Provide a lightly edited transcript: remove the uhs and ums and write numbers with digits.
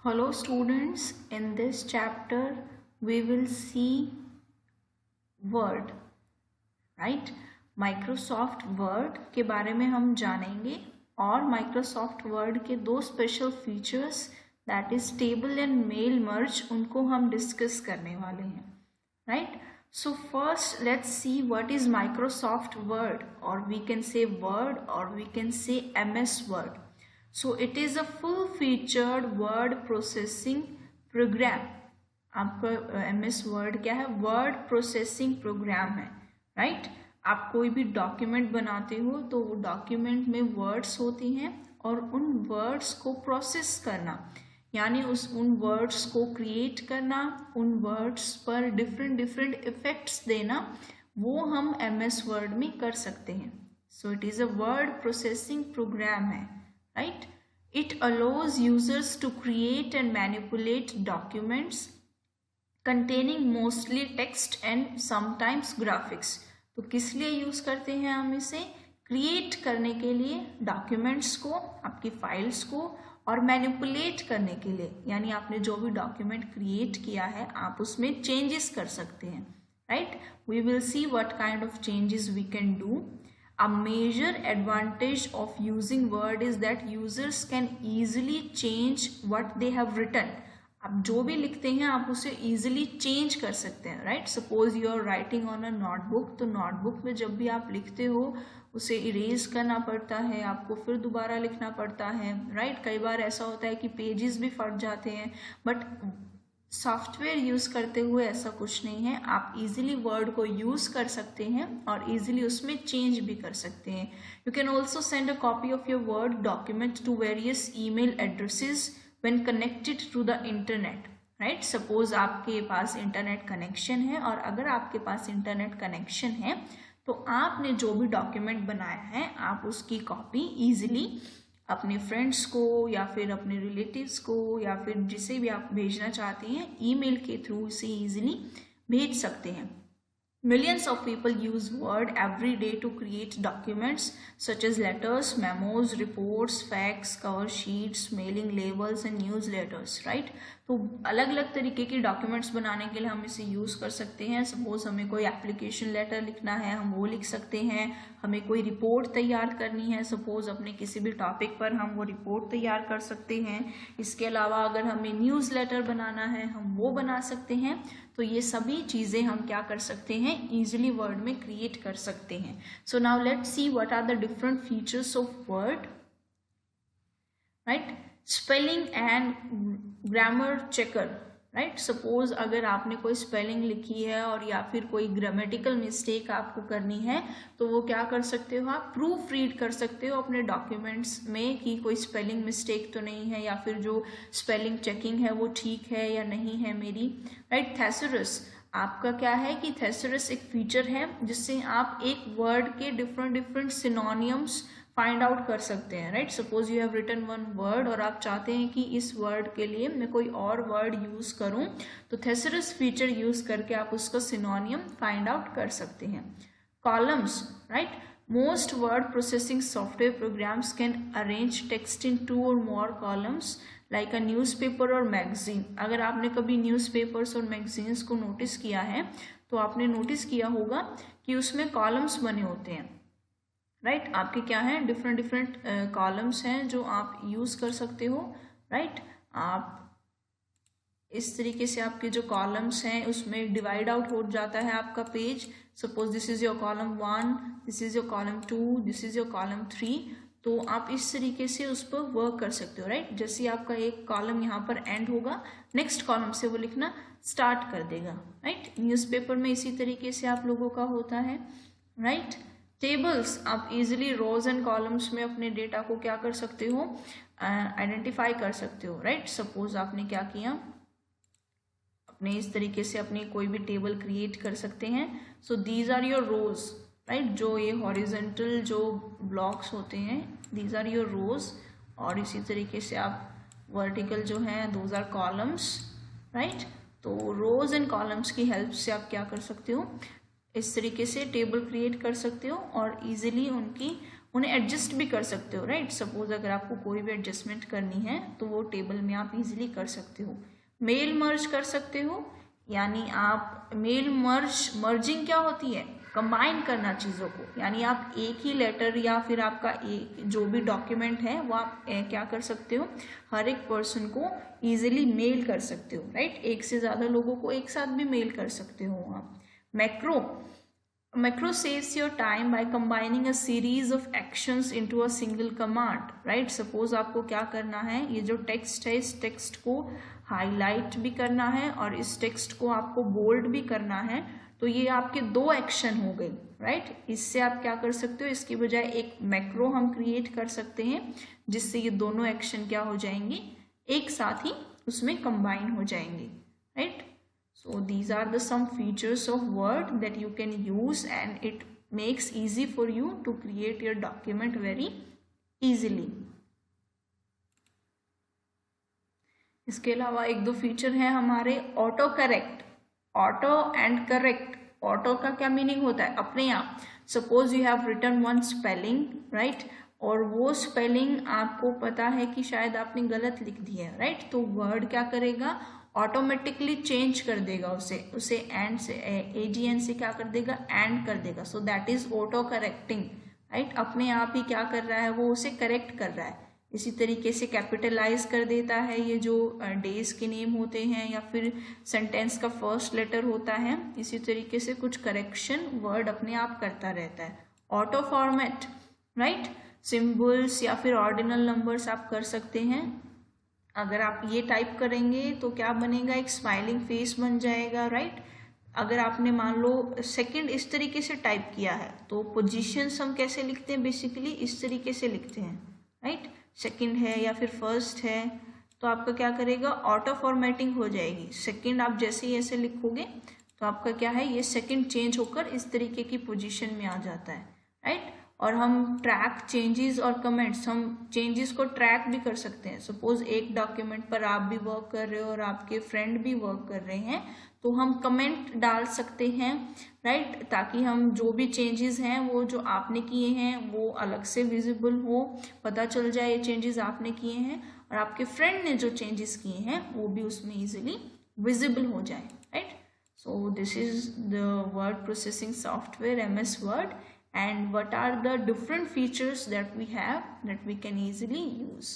Hello students, in this chapter we will see Word, right? Microsoft Word के बारे में हम जानेंगे और Microsoft Word के दो special features that is table and mail merge उनको हम डिस्कस करने वाले हैं, right? So first let's see what is Microsoft Word, or we can say Word or we can say MS Word. So it is a full featured word processing program. आपका MS Word क्या है? Word processing program है, right? आप कोई भी document बनाते हो तो वो डॉक्यूमेंट में वर्ड्स होती हैं और उन वर्ड्स को प्रोसेस करना, यानी उन वर्ड्स को क्रिएट करना, उन वर्ड्स पर डिफरेंट इफेक्ट्स देना, वो हम MS Word में कर सकते हैं. So it is a word processing program है, right? It allows users to create and manipulate documents containing mostly text and sometimes graphics. तो किस लिए यूज़ करते हैं हम इसे? क्रिएट करने के लिए डॉक्यूमेंट्स को, आपकी फाइल्स को, और मैनिपुलेट करने के लिए, यानी आपने जो भी डॉक्यूमेंट क्रिएट किया है आप उसमें चेंजेस कर सकते हैं, right? We will see what kind of changes we can do. A major advantage of using Word is that users can easily change what they have written. आप जो भी लिखते हैं आप उसे easily change कर सकते हैं, right? Suppose you are writing on a notebook, तो notebook में जब भी आप लिखते हो उसे erase करना पड़ता है, आपको फिर दोबारा लिखना पड़ता है, right? कई बार ऐसा होता है कि पेजेस भी फट जाते हैं, बट सॉफ्टवेयर यूज़ करते हुए ऐसा कुछ नहीं है. आप इजीली वर्ड को यूज़ कर सकते हैं और इजीली उसमें चेंज भी कर सकते हैं. You can also send a copy of your word document to various email addresses when connected to the internet, right? Suppose आपके पास इंटरनेट कनेक्शन है, और अगर आपके पास इंटरनेट कनेक्शन है तो आपने जो भी डॉक्यूमेंट बनाया है आप उसकी कॉपी ईजिली अपने फ्रेंड्स को या फिर अपने रिलेटिव्स को या फिर जिसे भी आप भेजना चाहते हैं ईमेल के थ्रू इसे इजीली भेज सकते हैं. Millions of people use Word every day to create documents such as letters, memos, reports, facts, cover sheets, mailing labels and newsletters, right? तो अलग अलग तरीके के डॉक्यूमेंट्स बनाने के लिए हम इसे यूज़ कर सकते हैं. सपोज हमें कोई एप्लीकेशन लेटर लिखना है हम वो लिख सकते हैं, हमें कोई रिपोर्ट तैयार करनी है, सपोज अपने किसी भी टॉपिक पर हम वो रिपोर्ट तैयार कर सकते हैं. इसके अलावा अगर हमें न्यूज़ लेटर बनाना है हम वो बना सकते हैं. तो ये सभी चीज़ें हम क्या कर सकते हैं? ईजिली वर्ड में क्रिएट कर सकते हैं. So now let's see what are the different features of word, right? Spelling and grammar checker, right? Suppose अगर आपने कोई स्पेलिंग लिखी है और या फिर कोई ग्रामेटिकल मिस्टेक आपको करनी है तो वो क्या कर सकते हो? आप प्रूफ रीड कर सकते हो अपने डॉक्यूमेंट्स में कि कोई स्पेलिंग मिस्टेक तो नहीं है, या फिर जो स्पेलिंग चेकिंग है वो ठीक है या नहीं है मेरी, राइट? थेसरस आपका क्या है कि थेसरस एक फीचर है जिससे आप एक वर्ड के डिफरेंट सिनोनियम्स फाइंड आउट कर सकते हैं, right? Suppose you have written one word और आप चाहते हैं कि इस वर्ड के लिए मैं कोई और वर्ड यूज़ करूं, तो थेसरस फीचर यूज़ करके आप उसका सिनोनियम फाइंड आउट कर सकते हैं. Columns, right? Most word processing software programmes can arrange text in 2 or more columns like a newspaper और मैगजीन. अगर आपने कभी न्यूज़पेपर्स और मैगजीन्स को नोटिस किया है तो आपने नोटिस किया होगा कि उसमें कॉलम्स बने होते हैं, राइट? आपके क्या हैं? डिफरेंट कॉलम्स हैं जो आप यूज़ कर सकते हो, राइट? आप इस तरीके से आपके जो कॉलम्स हैं उसमें डिवाइड आउट हो जाता है आपका page. Suppose this is your column 1, this is your column 2, this is your column 3. तो आप इस तरीके से उस पर वर्क कर सकते हो, राइट? जैसे आपका एक कॉलम यहाँ पर एंड होगा, नेक्स्ट कॉलम से वो लिखना स्टार्ट कर देगा, राइट? न्यूज़पेपर में इसी तरीके से आप लोगों का होता है, राइट? टेबल्स, आप इजीली रोज एंड कॉलम्स में अपने डेटा को क्या कर सकते हो? आइडेंटिफाई कर सकते हो, राइट? सपोज आपने क्या किया, अपने इस तरीके से अपनी कोई भी टेबल क्रिएट कर सकते हैं. So these are your rows, right? जो ये हॉरिजेंटल जो ब्लॉक्स होते हैं दीज आर योर रोज, और इसी तरीके से आप वर्टिकल जो हैं दोज आर कॉलम्स, राइट? तो रोज एंड कॉलम्स की हेल्प से आप क्या कर सकते हो? इस तरीके से टेबल क्रिएट कर सकते हो और इजीली उनकी उन्हें एडजस्ट भी कर सकते हो, राइट। सपोज अगर आपको कोई भी एडजस्टमेंट करनी है तो वो टेबल में आप इजीली कर सकते हो। मेल मर्ज कर सकते हो, यानी आप मेल मर्जिंग क्या होती है, कंबाइन करना चीज़ों को, यानी आप एक ही लेटर या फिर आपका एक जो भी डॉक्यूमेंट है वो आप क्या कर सकते हो, हर एक पर्सन को इजीली मेल कर सकते हो, राइट। एक से ज़्यादा लोगों को एक साथ भी मेल कर सकते हो आप। Macro saves your time by combining a series of actions into a single command, right। Suppose आपको क्या करना है, ये जो टेक्स्ट है इस टेक्स्ट को हाईलाइट भी करना है और इस टेक्स्ट को आपको बोल्ड भी करना है, तो ये आपके दो एक्शन हो गए, राइट। इससे आप क्या कर सकते हो, इसकी बजाय एक मैक्रो हम क्रिएट कर सकते हैं जिससे ये दोनों एक्शन क्या हो जाएंगे, एक साथ ही उसमें कंबाइन हो जाएंगे, right. So these are the some features of Word that you can use, and it makes easy for you to create your document very easily. इसके अलावा एक दो फीचर है हमारे auto correct, auto and correct. Auto का क्या meaning होता है, अपने आप। Suppose you have written one spelling, right, और वो स्पेलिंग आपको पता है कि शायद आपने गलत लिख दी है, राइट, तो वर्ड क्या करेगा, ऑटोमेटिकली चेंज कर देगा उसे एंड से AGN से क्या कर देगा, एंड कर देगा। So that is auto correcting, right. अपने आप ही क्या कर रहा है, वो उसे करेक्ट कर रहा है। इसी तरीके से कैपिटलाइज कर देता है ये जो डेज के नेम होते हैं या फिर सेंटेंस का फर्स्ट लेटर होता है, इसी तरीके से कुछ करेक्शन वर्ड अपने आप करता रहता है। ऑटो फॉर्मेट, राइट, सिंबल्स या फिर ऑर्डिनल नंबर्स आप कर सकते हैं। अगर आप ये टाइप करेंगे तो क्या बनेगा, एक स्माइलिंग फेस बन जाएगा, राइट। अगर आपने मान लो सेकंड इस तरीके से टाइप किया है तो पोजीशंस हम कैसे लिखते हैं, बेसिकली इस तरीके से लिखते हैं, राइट। सेकंड है या फिर फर्स्ट है तो आपका क्या करेगा, ऑटो फॉर्मेटिंग हो जाएगी। सेकंड आप जैसे ही ऐसे लिखोगे तो आपका क्या है, ये सेकंड चेंज होकर इस तरीके की पोजीशन में आ जाता है, राइट। और हम ट्रैक चेंजेस और कमेंट्स, हम चेंजेस को ट्रैक भी कर सकते हैं। सपोज एक डॉक्यूमेंट पर आप भी वर्क कर रहे हो और आपके फ्रेंड भी वर्क कर रहे हैं, तो हम कमेंट डाल सकते हैं, राइट, ताकि हम जो भी चेंजेस हैं वो जो आपने किए हैं वो अलग से विजिबल हो, पता चल जाए ये चेंजेस आपने किए हैं, और आपके फ्रेंड ने जो चेंजेस किए हैं वो भी उसमें इजिली विजिबल हो जाए, right. So this is the word processing software MS Word, and what are the different features that we have that we can easily use.